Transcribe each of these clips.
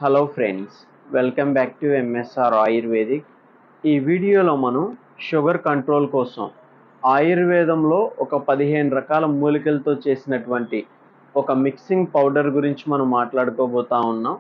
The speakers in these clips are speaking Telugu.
Hello friends, welcome back to MSR ayurvedic. ఈ వీడియోలో మనం షుగర్ కంట్రోల్ కోసం ఆయుర్వేదంలో ఒక 15 రకాల మూలికలతో చేసినటువంటి ఒక మిక్సింగ్ పౌడర్ గురించి మనం మాట్లాడుకోబోతా ఉన్నాం.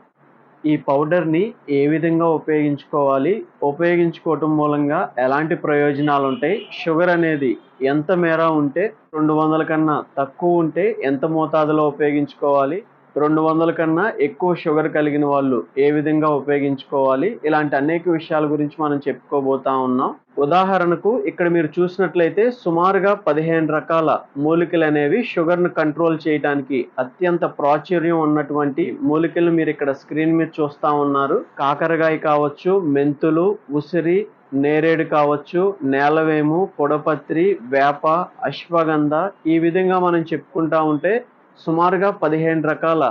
ఈ పౌడర్ని ఏ విధంగా ఉపయోగించుకోవాలి, ఉపయోగించుకోవటం మూలంగా ఎలాంటి ప్రయోజనాలు ఉంటాయి, షుగర్ అనేది ఎంత మేర ఉంటే 200 కన్నా తక్కువ ఉంటే ఎంత మోతాదులో ఉపయోగించుకోవాలి, 200 కన్నా ఎక్కువ షుగర్ కలిగిన వాళ్ళు ఏ విధంగా ఉపయోగించుకోవాలి, ఇలాంటి అనేక విషయాల గురించి మనం చెప్పుకోబోతా ఉన్నాం. ఉదాహరణకు ఇక్కడ మీరు చూసినట్లయితే సుమారుగా 15 రకాల మూలికలు అనేవి షుగర్ను కంట్రోల్ చేయడానికి అత్యంత ప్రాచుర్యం ఉన్నటువంటి మూలికలు మీరు ఇక్కడ స్క్రీన్ మీద చూస్తా ఉన్నారు. కాకరకాయ కావచ్చు, మెంతులు, ఉసిరి, నేరేడు కావచ్చు, నేలవేము, పొడపత్రి, వేప, అశ్వగంధ, ఈ విధంగా మనం చెప్పుకుంటా ఉంటే సుమారుగా 15 రకాల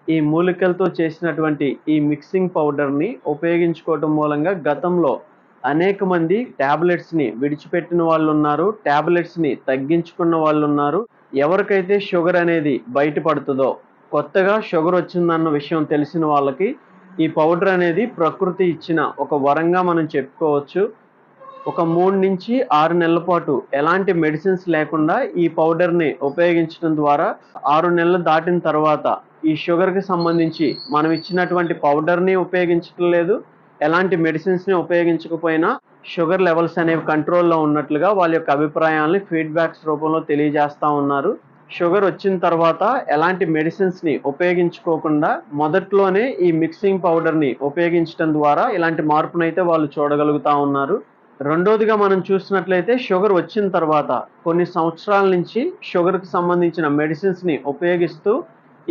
ఈ మూలికలతో చేసినటువంటి ఈ మిక్సింగ్ పౌడర్ని ఉపయోగించుకోవటం మూలంగా గతంలో అనేక మంది ట్యాబ్లెట్స్ని విడిచిపెట్టిన వాళ్ళు ఉన్నారు, ట్యాబ్లెట్స్ని తగ్గించుకున్న వాళ్ళు ఉన్నారు. ఎవరికైతే షుగర్ అనేది బయటపడుతుందో, కొత్తగా షుగర్ వచ్చిందన్న విషయం తెలిసిన వాళ్ళకి ఈ పౌడర్ అనేది ప్రకృతి ఇచ్చిన ఒక వరంగా మనం చెప్పుకోవచ్చు. ఒక 3 నుంచి 6 నెలల పాటు ఎలాంటి మెడిసిన్స్ లేకుండా ఈ పౌడర్ని ఉపయోగించడం ద్వారా 6 నెలలు దాటిన తర్వాత ఈ షుగర్కి సంబంధించి మనం ఇచ్చినటువంటి పౌడర్ని ఉపయోగించడం లేదు, ఎలాంటి మెడిసిన్స్ని ఉపయోగించకపోయినా షుగర్ లెవెల్స్ అనేవి కంట్రోల్లో ఉన్నట్లుగా వాళ్ళ యొక్క అభిప్రాయాల్ని ఫీడ్బ్యాక్స్ రూపంలో తెలియజేస్తూ ఉన్నారు. షుగర్ వచ్చిన తర్వాత ఎలాంటి మెడిసిన్స్ని ఉపయోగించుకోకుండా మొదట్లోనే ఈ మిక్సింగ్ పౌడర్ని ఉపయోగించడం ద్వారా ఇలాంటి మార్పునైతే వాళ్ళు చూడగలుగుతా ఉన్నారు. రెండోదిగా మనం చూసినట్లయితే షుగర్ వచ్చిన తర్వాత కొన్ని సంవత్సరాల నుంచి షుగర్కి సంబంధించిన మెడిసిన్స్ని ఉపయోగిస్తూ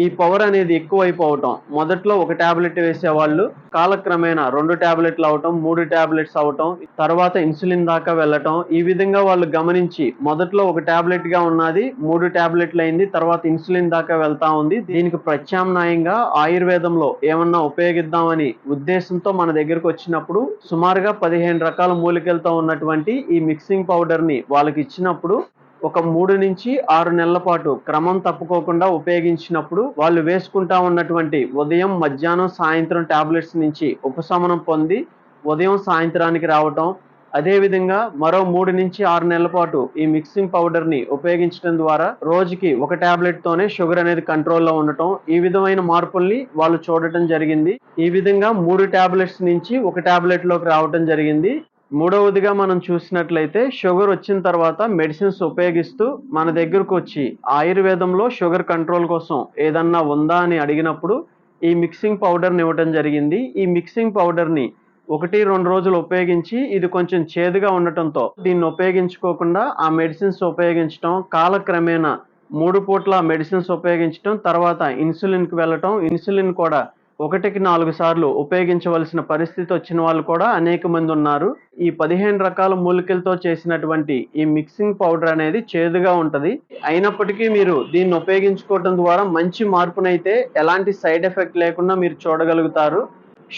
ఈ పవర్ అనేది ఎక్కువైపోవటం, మొదట్లో ఒక ట్యాబ్లెట్ వేసేవాళ్ళు కాలక్రమేణా 2 ట్యాబ్లెట్లు అవటం, 3 ట్యాబ్లెట్స్ అవటం, తర్వాత ఇన్సులిన్ దాకా వెళ్ళటం, ఈ విధంగా వాళ్ళు గమనించి మొదట్లో ఒక ట్యాబ్లెట్గా ఉన్నది 3 ట్యాబ్లెట్లు అయింది, తర్వాత ఇన్సులిన్ దాకా వెళ్తా ఉంది. దీనికి ప్రత్యామ్నాయంగా ఆయుర్వేదంలో ఏమన్నా ఉపయోగిద్దామని ఉద్దేశంతో మన దగ్గరకు వచ్చినప్పుడు సుమారుగా 15 రకాల మూలికలతో ఉన్నటువంటి ఈ మిక్సింగ్ పౌడర్ని వాళ్ళకి ఇచ్చినప్పుడు ఒక 3 నుంచి 6 నెలల పాటు క్రమం తప్పుకోకుండా ఉపయోగించినప్పుడు వాళ్ళు వేసుకుంటా ఉన్నటువంటి ఉదయం, మధ్యాహ్నం, సాయంత్రం టాబ్లెట్స్ నుంచి ఉపశమనం పొంది ఉదయం సాయంత్రానికి రావటం, అదేవిధంగా మరో 3 నుంచి 6 నెలల పాటు ఈ మిక్సింగ్ పౌడర్ని ఉపయోగించడం ద్వారా రోజుకి ఒక ట్యాబ్లెట్తోనే షుగర్ అనేది కంట్రోల్లో ఉండటం, ఈ విధమైన మార్పుల్ని వాళ్ళు చూడటం జరిగింది. ఈ విధంగా 3 ట్యాబ్లెట్స్ నుంచి ఒక ట్యాబ్లెట్లోకి రావటం జరిగింది. మూడవదిగా మనం చూసినట్లయితే షుగర్ వచ్చిన తర్వాత మెడిసిన్స్ ఉపయోగిస్తూ మన దగ్గరకు వచ్చి ఆయుర్వేదంలో షుగర్ కంట్రోల్ కోసం ఏదన్నా ఉందా అని అడిగినప్పుడు ఈ మిక్సింగ్ పౌడర్ని ఇవ్వటం జరిగింది. ఈ మిక్సింగ్ పౌడర్ని 1-2 రోజులు ఉపయోగించి ఇది కొంచెం చేదుగా ఉండటంతో దీన్ని ఉపయోగించుకోకుండా ఆ మెడిసిన్స్ ఉపయోగించడం, కాలక్రమేణా 3 పూట్ల మెడిసిన్స్ ఉపయోగించడం, తర్వాత ఇన్సులిన్కి వెళ్ళటం, ఇన్సులిన్ కూడా 1కి 4 సార్లు ఉపయోగించవలసిన పరిస్థితి వచ్చిన వాళ్ళు కూడా అనేక మంది ఉన్నారు. ఈ 15 రకాల మూలికలతో చేసినటువంటి ఈ మిక్సింగ్ పౌడర్ అనేది చేదుగా ఉంటది. అయినప్పటికీ మీరు దీన్ని ఉపయోగించుకోవడం ద్వారా మంచి మార్పునైతే ఎలాంటి సైడ్ ఎఫెక్ట్ లేకుండా మీరు చూడగలుగుతారు.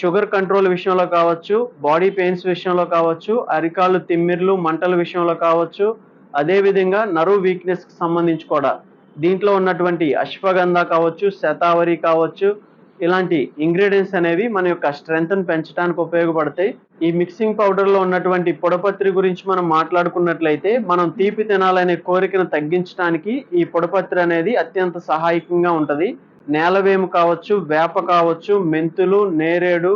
షుగర్ కంట్రోల్ విషయంలో కావచ్చు, బాడీ పెయిన్స్ విషయంలో కావచ్చు, అరికాళ్ళు తిమ్మిర్లు, మంటల విషయంలో కావచ్చు, అదేవిధంగా నర్వ్ వీక్నెస్కి సంబంధించి కూడా దీంట్లో ఉన్నటువంటి అశ్వగంధ కావచ్చు, శతావరి కావచ్చు, ఇలాంటి ఇంగ్రీడియంట్స్ అనేవి మన యొక్క స్ట్రెంగ్త్ని పెంచడానికి ఉపయోగపడతాయి. ఈ మిక్సింగ్ పౌడర్లో ఉన్నటువంటి పొడపత్రి గురించి మనం మాట్లాడుకున్నట్లయితే మనం తీపి తినాలనే కోరికను తగ్గించడానికి ఈ పొడపత్రి అనేది అత్యంత సహాయకంగా ఉంటుంది. నేలవేము కావచ్చు, వేప కావచ్చు, మెంతులు, నేరేడు,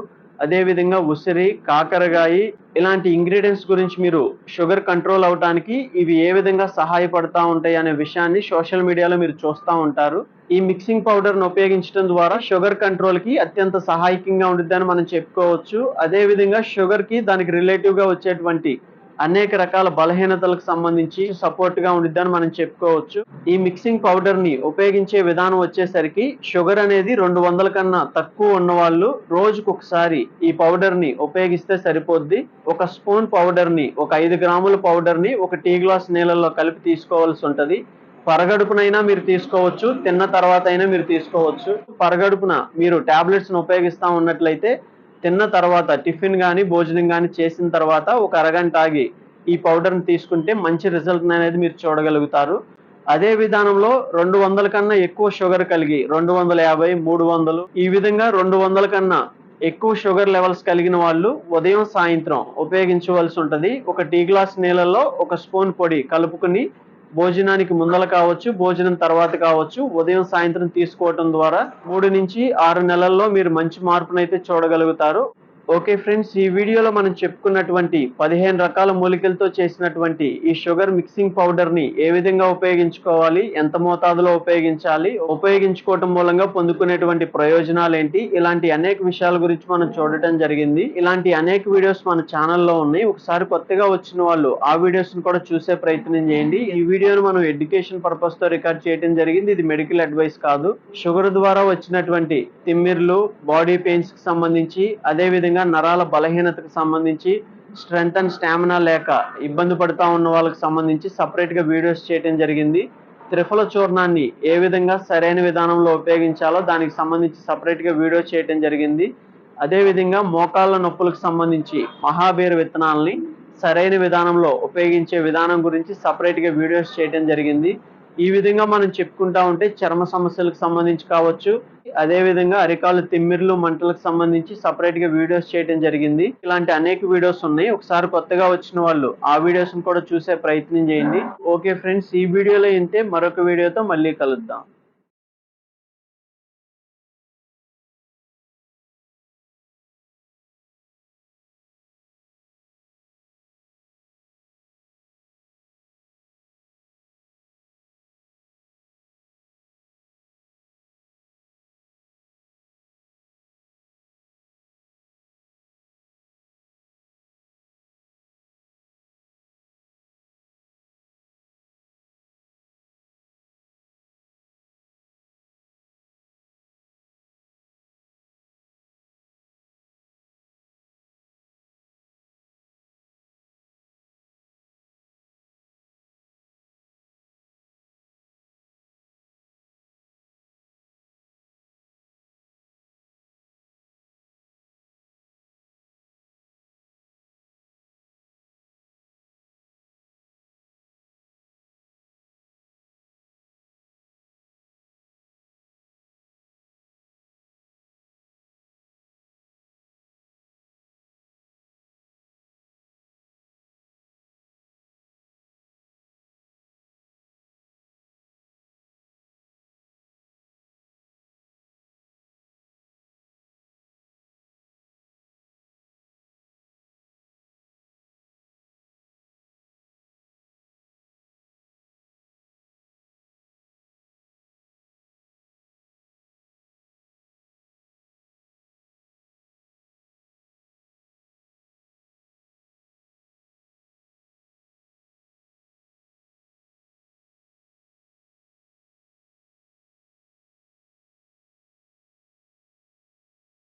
అదేవిధంగా ఉసిరి, కాకరకాయ, ఇలాంటి ఇంగ్రీడియంట్స్ గురించి మీరు షుగర్ కంట్రోల్ అవడానికి ఇవి ఏ విధంగా సహాయపడతా ఉంటాయి అనే విషయాన్ని సోషల్ మీడియాలో మీరు చూస్తూ ఉంటారు. ఈ మిక్సింగ్ పౌడర్ను ఉపయోగించడం ద్వారా షుగర్ కంట్రోల్కి అత్యంత సహాయకంగా ఉంటుందని మనం చెప్పుకోవచ్చు. అదేవిధంగా షుగర్కి దానికి రిలేటివ్గా వచ్చేటువంటి అనేక రకాల బలహీనతలకు సంబంధించి సపోర్ట్గా ఉంటుందని మనం చెప్పుకోవచ్చు. ఈ మిక్సింగ్ పౌడర్ని ఉపయోగించే విధానం వచ్చేసరికి షుగర్ అనేది 200 కన్నా తక్కువ ఉన్నవాళ్ళు రోజుకు ఒకసారి ఈ పౌడర్ని ఉపయోగిస్తే సరిపోద్ది. ఒక స్పూన్ పౌడర్ని, ఒక 5 గ్రాముల పౌడర్ని ఒక టీ గ్లాస్ నీళ్ళల్లో కలిపి తీసుకోవాల్సి ఉంటుంది. పరగడుపునైనా మీరు తీసుకోవచ్చు, తిన్న తర్వాత అయినా మీరు తీసుకోవచ్చు. పరగడుపున మీరు టాబ్లెట్స్ని ఉపయోగిస్తూ ఉన్నట్లయితే తిన్న తర్వాత టిఫిన్ కానీ భోజనం కానీ చేసిన తర్వాత ఒక అరగంట ఆగి ఈ పౌడర్ని తీసుకుంటే మంచి రిజల్ట్ అనేది మీరు చూడగలుగుతారు. అదే విధానంలో 200 కన్నా ఎక్కువ షుగర్ కలిగి 250, 300 ఈ విధంగా 200 కన్నా ఎక్కువ షుగర్ లెవెల్స్ కలిగిన వాళ్ళు ఉదయం సాయంత్రం ఉపయోగించవలసి ఉంటుంది. ఒక టీ గ్లాస్ నీళ్ళల్లో ఒక స్పూన్ పొడి కలుపుకుని భోజనానికి ముందల కావచ్చు, భోజనం తర్వాత కావచ్చు, ఉదయం సాయంత్రం తీసుకోవటం ద్వారా 3 నుంచి 6 నెలల్లో మీరు మంచి మార్పునైతే చూడగలుగుతారు. ఓకే ఫ్రెండ్స్, ఈ వీడియోలో మనం చెప్పుకున్నటువంటి 15 రకాల మూలికలతో చేసినటువంటి ఈ షుగర్ మిక్సింగ్ పౌడర్ ని ఏ విధంగా ఉపయోగించుకోవాలి, ఎంత మోతాదులో ఉపయోగించాలి, ఉపయోగించుకోవటం మూలంగా పొందుకునేటువంటి ప్రయోజనాలు ఏంటి, ఇలాంటి అనేక విషయాల గురించి మనం చూడటం జరిగింది. ఇలాంటి అనేక వీడియోస్ మన ఛానల్లో ఉన్నాయి. ఒకసారి కొత్తగా వచ్చిన వాళ్ళు ఆ వీడియోస్ ని కూడా చూసే ప్రయత్నం చేయండి. ఈ వీడియోను మనం ఎడ్యుకేషన్ పర్పస్ తో రికార్డ్ చేయడం జరిగింది. ఇది మెడికల్ అడ్వైస్ కాదు. షుగర్ ద్వారా వచ్చినటువంటి తిమ్మిర్లు, బాడీ పెయిన్స్ కి సంబంధించి, అదే విధంగా నరాల బలహీనతకు సంబంధించి, స్ట్రెంగ్త్ అండ్ స్టామినా లేక ఇబ్బంది పడుతూ ఉన్న వాళ్ళకి సంబంధించి సపరేట్ గా వీడియోస్ చేయడం జరిగింది. త్రిఫల చూర్ణాన్ని ఏ విధంగా సరైన విధానంలో ఉపయోగించాలో దానికి సంబంధించి సపరేట్ గా వీడియో చేయడం జరిగింది. అదే విధంగా మోకాళ్ళ నొప్పులకు సంబంధించి మహాబీర విత్తనాలని సరైన విధానంలో ఉపయోగించే విధానం గురించి సపరేట్ గా వీడియోస్ చేయడం జరిగింది. ఈ విధంగా మనం చెప్పుకుంటా ఉంటే చర్మ సమస్యలకు సంబంధించి కావచ్చు, అదే విధంగా అరికాలు తిమ్మిర్లు, మంటలకు సంబంధించి సపరేట్ గా వీడియోస్ చేయడం జరిగింది. ఇలాంటి అనేక వీడియోస్ ఉన్నాయి. ఒకసారి కొత్తగా వచ్చిన వాళ్ళు ఆ వీడియోస్ కూడా చూసే ప్రయత్నం చేయండి. ఓకే ఫ్రెండ్స్, ఈ వీడియోలో ఇంతే. మరొక వీడియోతో మళ్ళీ కలుద్దాం.